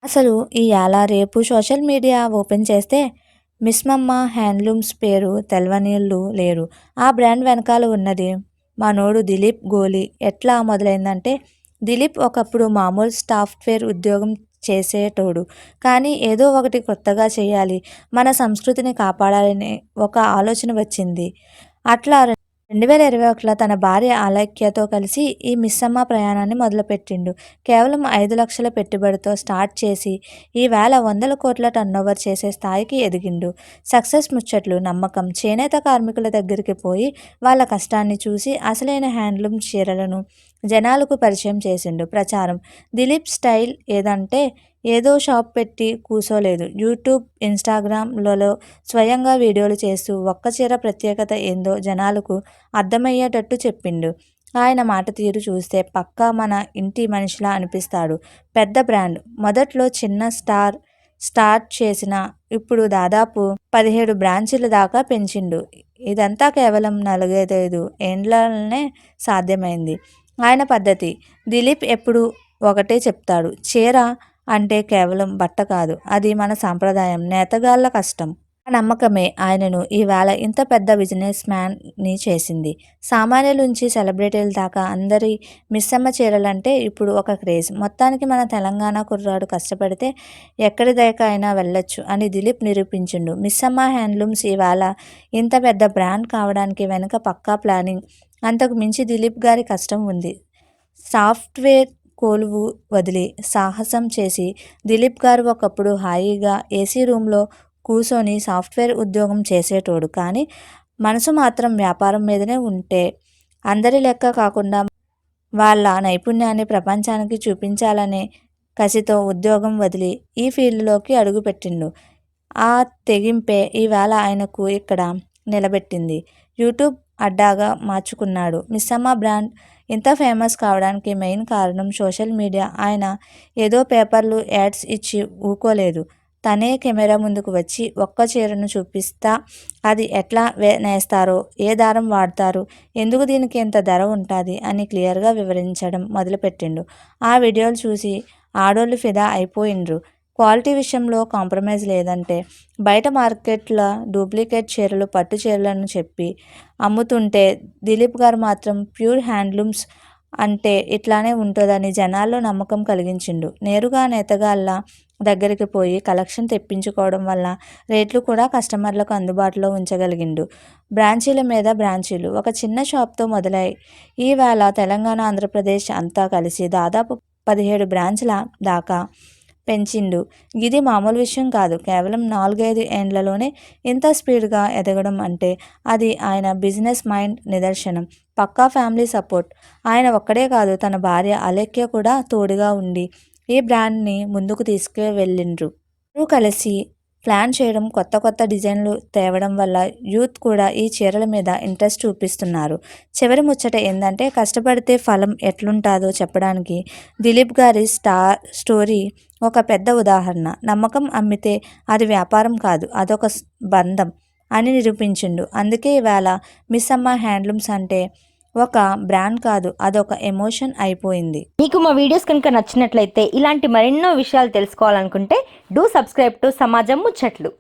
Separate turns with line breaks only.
అసలు ఇయాల రేపు సోషల్ మీడియా ఓపెన్ చేస్తే మిస్మమ్మ హ్యాండ్లూమ్స్ పేరు తెలవనీళ్ళు లేరు. ఆ బ్రాండ్ వెనకాల ఉన్నది మనోడు దిలీప్ గోలి. ఎట్లా మొదలైందంటే, దిలీప్ ఒకప్పుడు మామూలు సాఫ్ట్వేర్ ఉద్యోగం చేసేటోడు. కానీ ఏదో ఒకటి కొత్తగా చేయాలి, మన సంస్కృతిని కాపాడాలని ఒక ఆలోచన వచ్చింది. అట్లా 2021లో తన భార్య అలేఖ్యతో కలిసి ఈ మిస్సమ్మ ప్రయాణాన్ని మొదలుపెట్టిండు. కేవలం 5 లక్షల పెట్టుబడితో స్టార్ట్ చేసి ఈవేళ వందల కోట్ల టర్నోవర్ చేసే స్థాయికి ఎదిగిండు. సక్సెస్ ముచ్చట్లు, నమ్మకం. చేనేత కార్మికుల దగ్గరికి పోయి వాళ్ళ కష్టాన్ని చూసి అసలైన హ్యాండ్లూమ్ చీరలను జనాలకు పరిచయం చేసిండు. ప్రచారం. దిలీప్ స్టైల్ ఏదంటే ఏదో షాప్ పెట్టి కూసోలేదు. యూట్యూబ్, ఇన్స్టాగ్రామ్లలో స్వయంగా వీడియోలు చేస్తూ ఒక్క చీర ప్రత్యేకత ఏందో జనాలకు అర్థమయ్యేటట్టు చెప్పిండు. ఆయన మాట తీరు చూస్తే పక్కా మన ఇంటి మనిషిలా అనిపిస్తాడు. పెద్ద బ్రాండ్. మొదట్లో చిన్న స్టార్ట్ చేసిన ఇప్పుడు దాదాపు 17 బ్రాంచీల దాకా పెంచిండు. ఇదంతా కేవలం 4-5 ఏండ్లనే సాధ్యమైంది. ఆయన పద్ధతి. దిలీప్ ఎప్పుడు ఒకటే చెప్తాడు. చీర అంటే కేవలం బట్ట కాదు, అది మన సాంప్రదాయం, నేతగాళ్ల కష్టం. ఆ నమ్మకమే ఆయనను ఈవేళ ఇంత పెద్ద బిజినెస్ మ్యాన్ని చేసింది. సామాన్యుల నుంచి సెలబ్రిటీల దాకా అందరి మిస్సమ్మ చీరలంటే ఇప్పుడు ఒక క్రేజ్. మొత్తానికి మన తెలంగాణ కుర్రాడు కష్టపడితే ఎక్కడి దాకా అయినా వెళ్ళొచ్చు అని దిలీప్ నిరూపించిండు. మిస్సమ్మ హ్యాండ్లూమ్స్ ఈవేళ ఇంత పెద్ద బ్రాండ్ కావడానికి వెనుక పక్కా ప్లానింగ్, అంతకు మించి దిలీప్ గారి కష్టం ఉంది. సాఫ్ట్వేర్ కొలువు వదిలి సాహసం చేసి దిలీప్ గారు ఒకప్పుడు హాయిగా ఏసీ రూమ్లో కూసోని సాఫ్ట్వేర్ ఉద్యోగం చేసేటోడు. కానీ మనసు మాత్రం వ్యాపారం మీదనే ఉంటే అందరి లెక్క కాకుండా వాళ్ళ నైపుణ్యాన్ని ప్రపంచానికి చూపించాలనే కసితో ఉద్యోగం వదిలి ఈ ఫీల్డ్లోకి అడుగుపెట్టిండు. ఆ తెగింపే ఈవేళ ఆయనకు ఇక్కడ నిలబెట్టింది. యూట్యూబ్ అడ్డాగా మార్చుకున్నాడు. మిస్సమ్మ బ్రాండ్ ఇంత ఫేమస్ కావడానికి మెయిన్ కారణం సోషల్ మీడియా. ఆయన ఏదో పేపర్లు, యాడ్స్ ఇచ్చి ఊకోలేదు. తనే కెమెరా ముందుకు వచ్చి ఒక్క చీరను చూపిస్తా, అది ఎట్లా నేస్తారో, ఏ దారం వాడతారు, ఎందుకు దీనికి ఎంత ధర ఉంటుంది అని క్లియర్గా వివరించడం మొదలుపెట్టిండు. ఆ వీడియోలు చూసి ఆడోళ్ళు ఫిదా అయిపోయిండ్రు. క్వాలిటీ విషయంలో కాంప్రమైజ్ లేదంటే బయట మార్కెట్లో డూప్లికేట్ చీరలు, పట్టు చీరలను చెప్పి అమ్ముతుంటే దిలీప్ గారు మాత్రం ప్యూర్ హ్యాండ్లూమ్స్ అంటే ఇట్లానే ఉంటుందని జనాల్లో నమ్మకం కలిగించిండు. నేరుగా నేతగాళ్ళ దగ్గరికి పోయి కలెక్షన్ తెప్పించుకోవడం వల్ల రేట్లు కూడా కస్టమర్లకు అందుబాటులో ఉంచగలిగిండు. బ్రాంచీల మీద బ్రాంచీలు. ఒక చిన్న షాప్తో మొదలై ఈవేళ తెలంగాణ, ఆంధ్రప్రదేశ్ అంతా కలిసి దాదాపు 17 బ్రాంచ్ల దాకా పెంచిండు. ఇది మామూలు విషయం కాదు. కేవలం 4-5 ఏండ్లలోనే ఇంత స్పీడ్గా ఎదగడం అంటే అది ఆయన బిజినెస్ మైండ్ నిదర్శనం. పక్కా ఫ్యామిలీ సపోర్ట్. ఆయన ఒక్కడే కాదు, తన భార్య అలేఖ్య కూడా తోడుగా ఉండి ఈ బ్రాండ్ని ముందుకు తీసుకువెళ్ళిండ్రు. ఇద్దరూ కలిసి ప్లాన్ చేయడం, కొత్త కొత్త డిజైన్లు తేవడం వల్ల యూత్ కూడా ఈ చీరల మీద ఇంట్రెస్ట్ చూపిస్తున్నారు. చివరి ముచ్చట ఏందంటే, కష్టపడితే ఫలం ఎట్లుంటుందో చెప్పడానికి దిలీప్ గారి స్టోరీ ఒక పెద్ద ఉదాహరణ. నమ్మకం అమ్మితే అది వ్యాపారం కాదు, అదొక బంధం అని నిరూపించిండు. అందుకే ఈవేళ మిస్సమ్మ హ్యాండ్లూమ్స్ అంటే ఒక బ్రాండ్ కాదు, అదొక ఎమోషన్ అయిపోయింది.
మీకు మా వీడియోస్ కనుక నచ్చినట్లయితే ఇలాంటి మరెన్నో విషయాలు తెలుసుకోవాలనుకుంటే డూ సబ్స్క్రైబ్ టు సమాజం ముచ్చట్లు.